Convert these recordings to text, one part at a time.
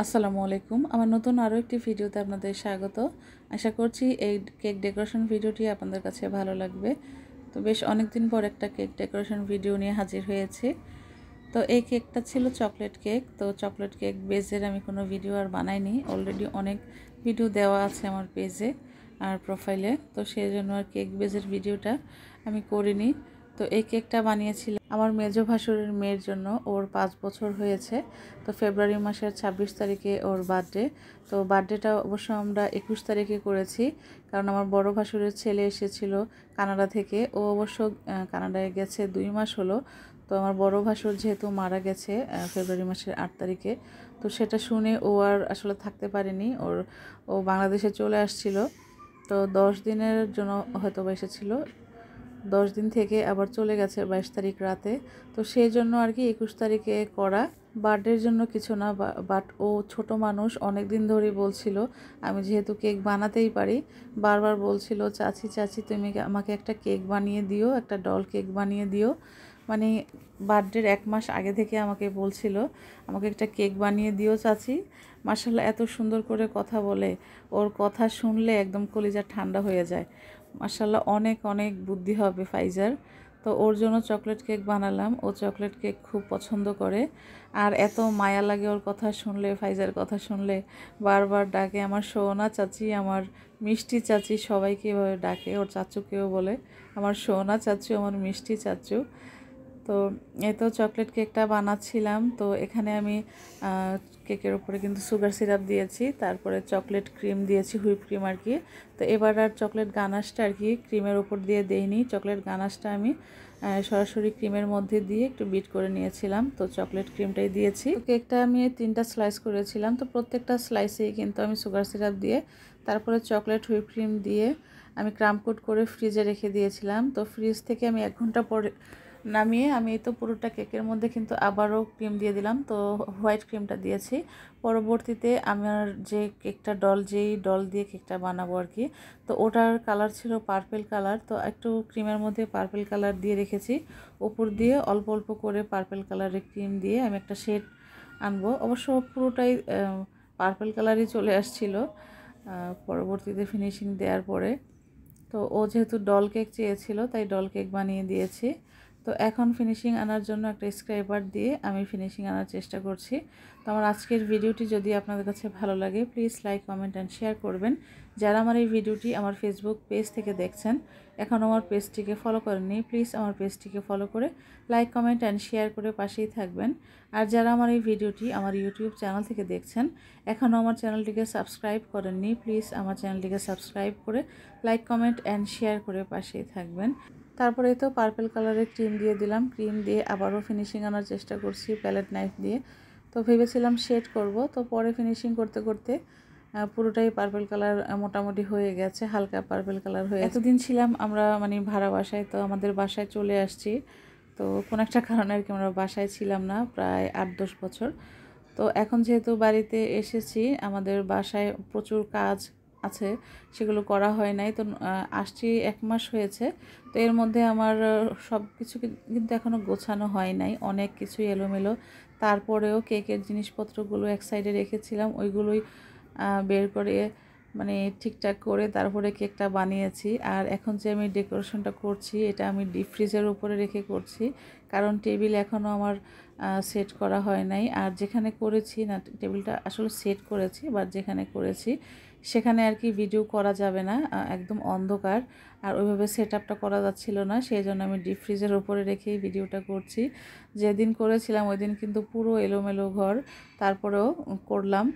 আসসালামু আলাইকুম। আমার নতুন আরও একটি ভিডিওতে আপনাদের স্বাগত। আশা করছি এই কেক ডেকোরেশন ভিডিওটি আপনাদের কাছে ভালো লাগবে। তো বেশ অনেকদিন পর একটা কেক ডেকোরেশন ভিডিও নিয়ে হাজির হয়েছি। তো এই কেকটা ছিল চকলেট কেক। তো চকলেট কেক বেজের আমি কোনো ভিডিও আর বানাইনি। অলরেডি অনেক ভিডিও দেওয়া আছে আমার পেজে আর প্রোফাইলে। তো সেই জন্য আর কেক বেজের ভিডিওটা আমি করিনি। তো এই কেকটা বানিয়েছিলাম আমার মেজো ভাসুরের মেয়ের জন্য। ওর 5 বছর হয়েছে। তো ফেব্রুয়ারি মাসের 26 তারিখে ওর বার্থডে। তো বার্থডেটা অবশ্য আমরা 21 তারিখে করেছি, কারণ আমার বড় ভাসুরের ছেলে এসেছিল কানাডা থেকে। ও অবশ্য কানাডায় গেছে 2 মাস হলো। তো আমার বড় ভাসুর যেহেতু মারা গেছে ফেব্রুয়ারি মাসের 8 তারিখে, তো সেটা শুনে ও আর আসলে থাকতে পারেনি। ও বাংলাদেশে চলে আসছিল। তো 10 দিনের জন্য হয়তো এসেছিল, 10 দিন থেকে আবার চলে গেছে 22 তারিখ রাতে। তো সেই জন্য আর কি 21 তারিখে করা। বার্থডের জন্য কিছু না, বাট ও ছোট মানুষ, অনেক দিন ধরেই বলছিল, আমি যেহেতু কেক বানাতেই পারি, বারবার বলছিল চাচি চাচি তুমি আমাকে একটা কেক বানিয়ে দিও, একটা ডল কেক বানিয়ে দিও। মানে বার্থডের 1 মাস আগে থেকে আমাকে বলছিল আমাকে একটা কেক বানিয়ে দিও চাচি। মাশাআল্লাহ এত সুন্দর করে কথা বলে, ওর কথা শুনলে একদম কলিজা ঠান্ডা হয়ে যায়। মাশাআল্লাহ অনেক অনেক বুদ্ধি হবে ফাইজার। তো ওর জন্য চকলেট কেক বানালাম। ও চকলেট কেক খুব পছন্দ করে। আর এত মায়া লাগে ওর কথা শুনলে, ফাইজার কথা শুনলে। বারবার ডাকে আমার সোনা চাচি, আমার মিষ্টি চাচি, সবাইকে এভাবে ডাকে। ওর চাচুকেও বলে আমার সোনা চাচু, আমার মিষ্টি চাচু। তো এই তো চকলেট কেকটা বানাচ্ছিলাম। তো এখানে আমি কেকের উপরে কিন্তু সুগার সিরাপ দিয়েছি, তারপরে চকলেট ক্রিম দিয়েছি, হুইপ ক্রিম আর কি। তো এবার আর চকলেট গানাশটা আর কি ক্রিমের উপর দিয়ে দেইনি। চকলেট গানাশটা আমি সরাসরি ক্রিমের মধ্যে দিয়ে একটু বিট করে নিয়েছিলাম। তো চকলেট ক্রিমটাই দিয়েছি। কেকটা আমি 3টা স্লাইস করেছিলাম। তো প্রত্যেকটা স্লাইসেই কিন্তু আমি সুগার সিরাপ দিয়ে, তারপরে চকলেট হুইপ ক্রিম দিয়ে আমি ক্রাম কোট করে ফ্রিজে রেখে দিয়েছিলাম। তো ফ্রিজ থেকে আমি 1 ঘন্টা পরে নামিয়ে আমি তো পুরোটা কেকের মধ্যে কিন্তু আবারও ক্রিম দিয়ে দিলাম। তো হোয়াইট ক্রিমটা দিয়েছি। পরবর্তীতে আমার যে কেকটা যেই ডল দিয়ে কেকটা বানাবো আর কি, তো ওটার কালার ছিল পার্পেল কালার। তো একটু ক্রিমের মধ্যে পার্পেল কালার দিয়ে রেখেছি। উপর দিয়ে অল্প অল্প করে পার্পেল কালারের ক্রিম দিয়ে আমি একটা শেড আনবো। অবশ্য পুরোটাই পার্পেল কালারই চলে আসছিল পরবর্তীতে ফিনিশিং দেওয়ার পরে। তো ও যেহেতু ডল কেক চেয়েছিল, তাই ডল কেক বানিয়ে দিয়েছি। তো এখন ফিনিশিং আনার জন্য একটা স্ক্রাইবার দিয়ে আমি ফিনিশিং আনার চেষ্টা করছি। তো আমার আজকের ভিডিওটি যদি আপনাদের কাছে ভালো লাগে, please like, comment and share করবেন। যারা আমার এই ভিডিওটি আমার ফেসবুক পেজ থেকে দেখছেন, এখন আমার পেজটিকে ফলো করেননি, প্লিজ আমার পেজটিকে ফলো করে লাইক, কমেন্ট অ্যান্ড শেয়ার করে পাশেই থাকবেন। আর যারা আমার এই ভিডিওটি আমার ইউটিউব চ্যানেল থেকে দেখছেন, এখনও আমার চ্যানেলটিকে সাবস্ক্রাইব করেননি, প্লিজ আমার চ্যানেলটিকে সাবস্ক্রাইব করে লাইক, কমেন্ট অ্যান্ড শেয়ার করে পাশেই থাকবেন। তারপরে তো পার্পল কালারের ক্রিম দিয়ে দিলাম। ক্রিম দিয়ে আবারও ফিনিশিং আনার চেষ্টা করছি প্যালেট নাইফ দিয়ে। তো ভেবেছিলাম শেড করব, তো পরে ফিনিশিং করতে করতে পুরোটাই পার্পল কালার মোটামুটি হয়ে গেছে, হালকা পার্পল কালার হয়ে। এতদিন ছিলাম আমরা মানে ভাড়া বাসায়, তো আমাদের বাসায় চলে আসছি। তো কোনো একটা কারণে আর কি আমরা বাসায় ছিলাম না প্রায় 8-10 বছর। তো এখন যেহেতু বাড়িতে এসেছি, আমাদের বাসায় প্রচুর কাজ আছে, সেগুলো করা হয় নাই। তো আসছি 1 মাস হয়েছে। তো এর মধ্যে আমার সব কিছু কিন্তু এখনও গোছানো হয় নাই, অনেক কিছুই এলোমেলো। তারপরেও কেকের জিনিসপত্রগুলো এক সাইডে রেখেছিলাম, ওইগুলোই বের করে মানে ঠিকঠাক করে তারপরে কেকটা বানিয়েছি। আর এখন যে আমি ডেকোরেশনটা করছি, এটা আমি ডিপ ফ্রিজের উপরে রেখে করছি, কারণ টেবিল এখনও আমার সেট করা হয় নাই। আর যেখানে করেছি না, টেবিলটা আসলে সেট করেছি, বাট যেখানে করেছি সেখানে আর কি ভিডিও করা যাবে না, একদম অন্ধকার। আর ওইভাবে সেট আপটা করা যাচ্ছিল না, সেই জন্য আমি ডিপ ফ্রিজের উপরে রেখেই ভিডিওটা করছি। যেদিন করেছিলাম ওই দিন কিন্তু পুরো এলোমেলো ঘর, তারপরেও করলাম।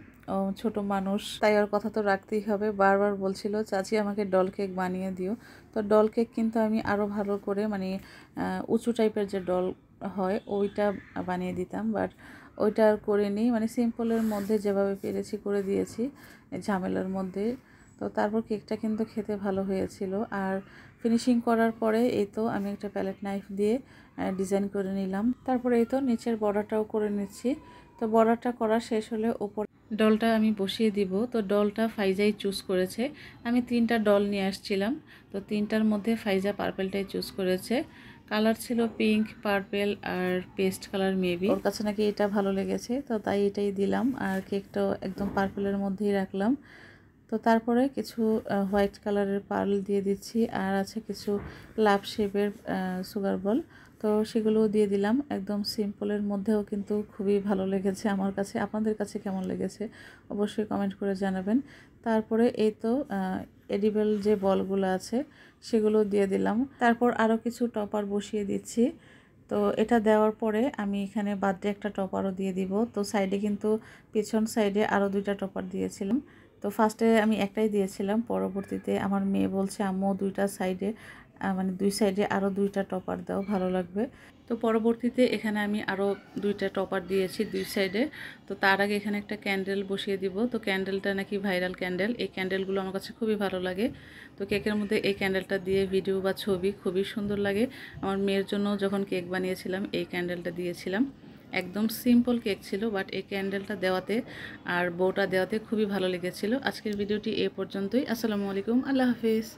ছোট মানুষ, তাই ওর কথা তো রাখতেই হবে। বারবার বলছিল চাচি আমাকে ডল কেক বানিয়ে দিও। তো ডল কেক কিন্তু আমি আরও ভালো করে মানে উঁচু টাইপের যে ডল হয় ওইটা বানিয়ে দিতাম, বাট ওইটা আর করিনি। মানে সিম্পলের মধ্যে যেভাবে পেরেছি করে দিয়েছি, ঝামেলার মধ্যে। তো তারপর কেকটা কিন্তু খেতে ভালো হয়েছিল। আর ফিনিশিং করার পরে এই তো আমি একটা প্যালেট নাইফ দিয়ে ডিজাইন করে নিলাম। তারপরে এই তো নিচের বর্ডারটাও করে নিচ্ছি। তো বর্ডারটা করা শেষ হলে ওপর ডলটা আমি বসিয়ে দিব। তো ডলটা ফাইজাই চুজ করেছে। আমি 3টা ডল নিয়ে আসছিলাম, তো 3টার মধ্যে ফাইজা পার্পেলটাই চুজ করেছে, কালার ছিল পিঙ্ক, পার্পেল আর পেস্ট কালার মেবি। ওর কাছে নাকি এটা ভালো লেগেছে, তো তাই এটাই দিলাম। আর কেকটাও একদম পার্পেলের মধ্যেই রাখলাম। তো তারপরে কিছু হোয়াইট কালারের পার্ল দিয়ে দিচ্ছি, আর আছে কিছু লাভ শেপের সুগার বল, তো সেগুলোও দিয়ে দিলাম। একদম সিম্পলের মধ্যেও কিন্তু খুবই ভালো লেগেছে আমার কাছে। আপনাদের কাছে কেমন লেগেছে অবশ্যই কমেন্ট করে জানাবেন। তারপরে এই তো এডিবল যে বলগুলো আছে সেগুলো দিয়ে দিলাম। তারপর আরও কিছু টপার বসিয়ে দিচ্ছি। তো এটা দেওয়ার পরে আমি এখানে বার্থডে একটা টপারও দিয়ে দিব। তো সাইডে কিন্তু পেছন সাইডে আরও 2টা টপার দিয়েছিলাম। তো ফার্স্টে আমি একটাই দিয়েছিলাম, পরবর্তীতে আমার মেয়ে বলছে আম্মু 2টা সাইডে মানে 2 সাইডে আরও 2টা টপার দাও, ভালো লাগবে। তো পরবর্তীতে এখানে আমি আরও 2টা টপার দিয়েছি 2 সাইডে। তো তার আগে এখানে একটা ক্যান্ডেল বসিয়ে দিব। তো ক্যান্ডেলটা নাকি ভাইরাল ক্যান্ডেল, এই ক্যান্ডেলগুলো আমার কাছে খুবই ভালো লাগে। তো কেকের মধ্যে এই ক্যান্ডেলটা দিয়ে ভিডিও বা ছবি খুবই সুন্দর লাগে। আমার মেয়ের জন্য যখন কেক বানিয়েছিলাম এই ক্যান্ডেলটা দিয়েছিলাম। একদম সিম্পল কেক ছিল, বাট এই ক্যান্ডেলটা দেওয়াতে আর বউটা দেওয়াতে খুবই ভালো লেগেছিল। আজকের ভিডিওটি এ পর্যন্তই। আসসালামু আলাইকুম, আল্লাহ হাফিজ।